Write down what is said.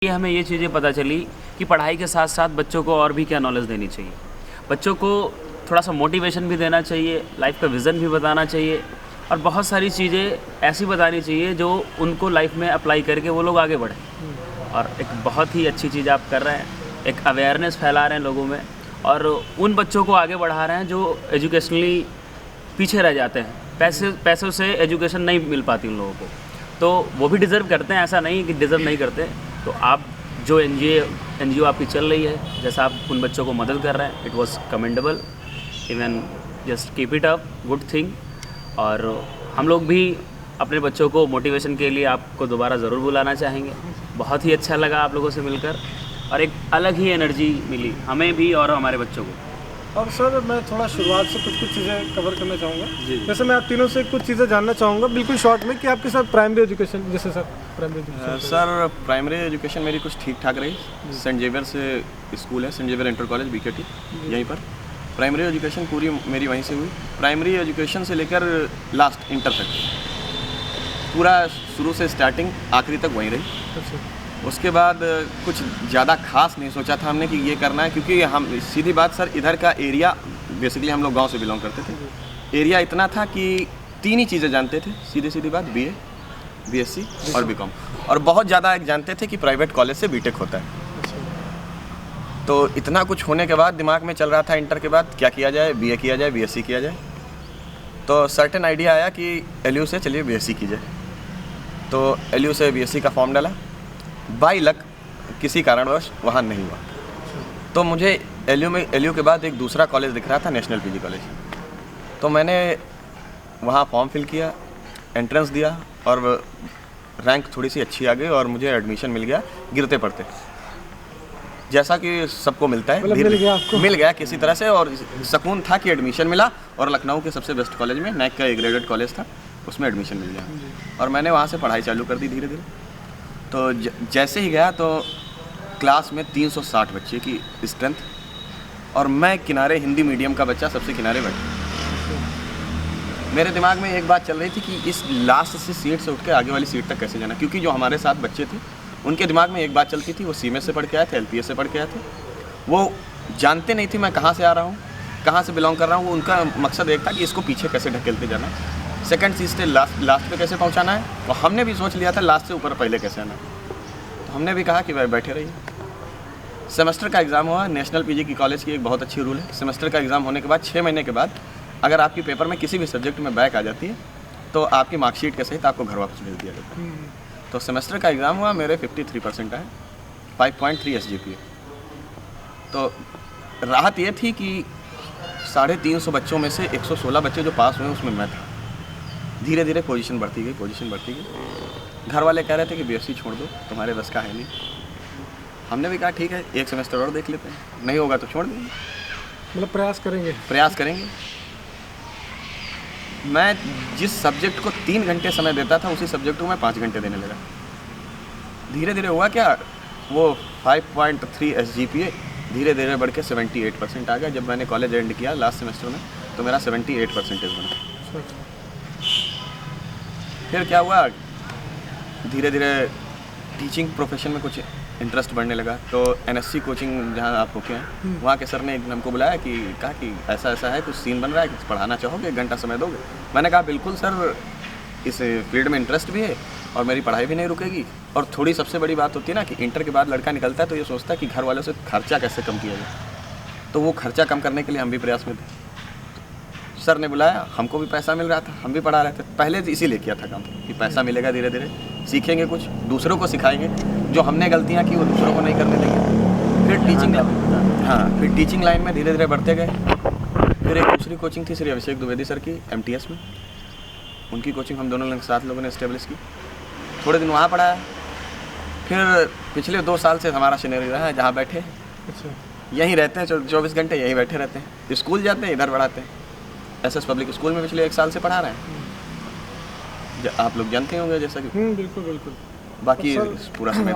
ये हमें ये चीज़ें पता चली कि पढ़ाई के साथ साथ बच्चों को और भी क्या नॉलेज देनी चाहिए। बच्चों को थोड़ा सा मोटिवेशन भी देना चाहिए, लाइफ का विज़न भी बताना चाहिए और बहुत सारी चीज़ें ऐसी बतानी चाहिए जो उनको लाइफ में अप्लाई करके वो लोग आगे बढ़ें। और एक बहुत ही अच्छी चीज़ आप कर रहे हैं, एक अवेयरनेस फैला रहे हैं लोगों में और उन बच्चों को आगे बढ़ा रहे हैं जो एजुकेशनली पीछे रह जाते हैं। पैसों से एजुकेशन नहीं मिल पाती उन लोगों को, तो वो भी डिज़र्व करते हैं, ऐसा नहीं कि डिज़र्व नहीं करते। तो आप जो एनजीओ आपकी चल रही है, जैसा आप उन बच्चों को मदद कर रहे हैं, it was commendable. Even just keep it up, good thing. और हम लोग भी अपने बच्चों को मोटिवेशन के लिए आपको दोबारा ज़रूर बुलाना चाहेंगे। बहुत ही अच्छा लगा आप लोगों से मिलकर और एक अलग ही एनर्जी मिली हमें भी और हमारे बच्चों को। और सर मैं थोड़ा शुरुआत से कुछ चीज़ें कवर करना चाहूँगा। जी। जैसे मैं आप तीनों से कुछ चीज़ें जानना चाहूँगा बिल्कुल शॉर्ट में कि आपके साथ प्राइमरी एजुकेशन, जैसे sir primary education sir primary education मेरी कुछ ठीक ठाक रही। सेंट जेवियर से स्कूल है, saint Xavier inter college BKT, यहीं पर प्राइमरी एजुकेशन पूरी मेरी वहीं से हुई। प्राइमरी एजुकेशन से लेकर लास्ट इंटर तक पूरा शुरू से स्टार्टिंग आखिरी तक वहीं रही। अच्छा। उसके बाद कुछ ज़्यादा खास नहीं सोचा था हमने कि ये करना है, क्योंकि हम सीधी बात सर इधर का एरिया, बेसिकली हम लोग गांव से बिलोंग करते थे। एरिया इतना था कि तीन ही चीज़ें जानते थे, सीधी बात, बीए, बीएससी और बीकॉम। और बहुत ज़्यादा एक जानते थे कि प्राइवेट कॉलेज से बीटेक होता है। तो इतना कुछ होने के बाद दिमाग में चल रहा था इंटर के बाद क्या किया जाए, बीए किया जाए, बीएससी किया जाए। तो सर्टेन आइडिया आया कि एलयू से चलिए बीएससी की जाए। तो एलयू से बीएससी का फॉर्म डाला, बाई लक किसी कारणवश वहाँ नहीं हुआ। तो मुझे एलयू के बाद एक दूसरा कॉलेज दिख रहा था, नेशनल पीजी कॉलेज। तो मैंने वहाँ फॉर्म फिल किया, एंट्रेंस दिया और रैंक थोड़ी सी अच्छी आ गई और मुझे एडमिशन मिल गया गिरते पड़ते, जैसा कि सबको मिलता है। मिल गया किसी तरह से और सुकून था कि एडमिशन मिला और लखनऊ के सबसे बेस्ट कॉलेज में, नैक का ए ग्रेडेड कॉलेज था, उसमें एडमिशन मिल गया और मैंने वहाँ से पढ़ाई चालू कर दी धीरे धीरे। तो जैसे ही गया तो क्लास में 360 बच्चे की स्ट्रेंथ और मैं किनारे, हिंदी मीडियम का बच्चा सबसे किनारे बैठा। मेरे दिमाग में एक बात चल रही थी कि इस लास्ट से सीट से उठ के आगे वाली सीट तक कैसे जाना, क्योंकि जो हमारे साथ बच्चे थे उनके दिमाग में एक बात चलती थी, वो सीमेस से पढ़ के आए थे, एलपीएस से पढ़ के आए थे। वो जानते नहीं थे मैं कहाँ से आ रहा हूँ, कहाँ से बिलोंग कर रहा हूँ। उनका मकसद एक था कि इसको पीछे कैसे ढकेलते जाना, सेकंड सीट से लास्ट पे कैसे पहुंचाना है। और हमने भी सोच लिया था लास्ट से ऊपर पहले कैसे आना। तो हमने भी कहा कि भाई बैठे रहिए। सेमेस्टर का एग्ज़ाम हुआ, नेशनल पीजी की कॉलेज की एक बहुत अच्छी रूल है, सेमेस्टर का एग्ज़ाम होने के बाद 6 महीने के बाद अगर आपकी पेपर में किसी भी सब्जेक्ट में बैक आ जाती है तो आपकी मार्कशीट के सहित आपको घर वापस भेज दिया जाता है। तो सेमेस्टर का एग्ज़ाम हुआ, मेरे 53% आए, 5.3 SGPA। तो राहत ये थी कि 350 बच्चों में से 116 बच्चे जो पास हुए उसमें मैं था। धीरे धीरे पोजीशन बढ़ती गई। घर वाले कह रहे थे कि बीएससी छोड़ दो, तुम्हारे बस का है नहीं। हमने भी कहा ठीक है, एक सेमेस्टर और देख लेते हैं, नहीं होगा तो छोड़ देंगे, मतलब प्रयास करेंगे। मैं जिस सब्जेक्ट को 3 घंटे समय देता था उसी सब्जेक्ट को मैं 5 घंटे देने लगा। धीरे धीरे हुआ क्या, वो 5.3 SGPA धीरे धीरे बढ़ के 78% आ गया। जब मैंने कॉलेज एंड किया लास्ट सेमेस्टर में तो मेरा 78% बना। फिर क्या हुआ, धीरे धीरे टीचिंग प्रोफेशन में कुछ इंटरेस्ट बढ़ने लगा। तो NSC कोचिंग जहाँ आप रुके हैं वहाँ के सर ने एक दिन हमको बुलाया कि कहा कि ऐसा ऐसा है, कुछ सीन बन रहा है, कुछ पढ़ाना चाहोगे, 1 घंटा समय दोगे। मैंने कहा बिल्कुल सर, इस फील्ड में इंटरेस्ट भी है और मेरी पढ़ाई भी नहीं रुकेगी। और थोड़ी सबसे बड़ी बात होती है ना कि इंटर के बाद लड़का निकलता है तो ये सोचता है कि घर वालों से खर्चा कैसे कम किया जाए। तो वो खर्चा कम करने के लिए हम भी प्रयास में थे। सर ने बुलाया, हमको भी पैसा मिल रहा था, हम भी पढ़ा रहे थे। पहले तो इसीलिए किया था काम कि पैसा मिलेगा, धीरे धीरे सीखेंगे, कुछ दूसरों को सिखाएंगे, जो हमने गलतियाँ की वो दूसरों को नहीं करने देंगे। फिर टीचिंग लाइन में धीरे धीरे बढ़ते गए। फिर एक दूसरी कोचिंग थी श्री अभिषेक द्विवेदी सर की MTS में, उनकी कोचिंग हम दोनों साथ लोगों ने इस्टेब्लिश की। थोड़े दिन वहाँ पढ़ाया। फिर पिछले 2 साल से हमारा सिनेरियो रहा है जहाँ बैठे अच्छा। यहीं रहते हैं, 24 घंटे यहीं बैठे रहते हैं। स्कूल जाते हैं, इधर पढ़ाते हैं। SS पब्लिक स्कूल में पिछले 1 साल से पढ़ा रहे हैं। आप लोग जानते होंगे जैसा कि बिल्कुल। बाकी पूरा समय